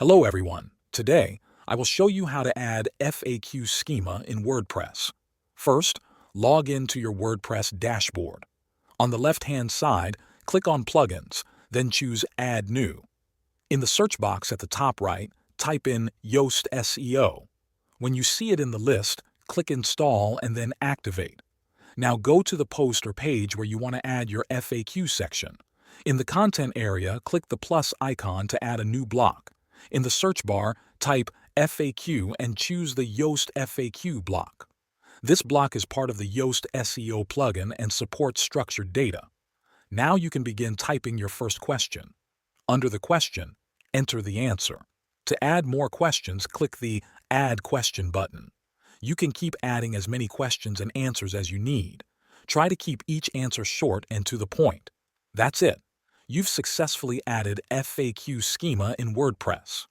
Hello everyone. Today, I will show you how to add FAQ schema in WordPress. First, log into your WordPress dashboard. On the left-hand side, click on Plugins, then choose Add New. In the search box at the top right, type in Yoast SEO. When you see it in the list, click Install and then Activate. Now go to the post or page where you want to add your FAQ section. In the content area, click the plus icon to add a new block. In the search bar, type FAQ and choose the Yoast FAQ block. This block is part of the Yoast SEO plugin and supports structured data. Now you can begin typing your first question. Under the question, enter the answer. To add more questions, click the Add Question button. You can keep adding as many questions and answers as you need. Try to keep each answer short and to the point. That's it. You've successfully added FAQ schema in WordPress.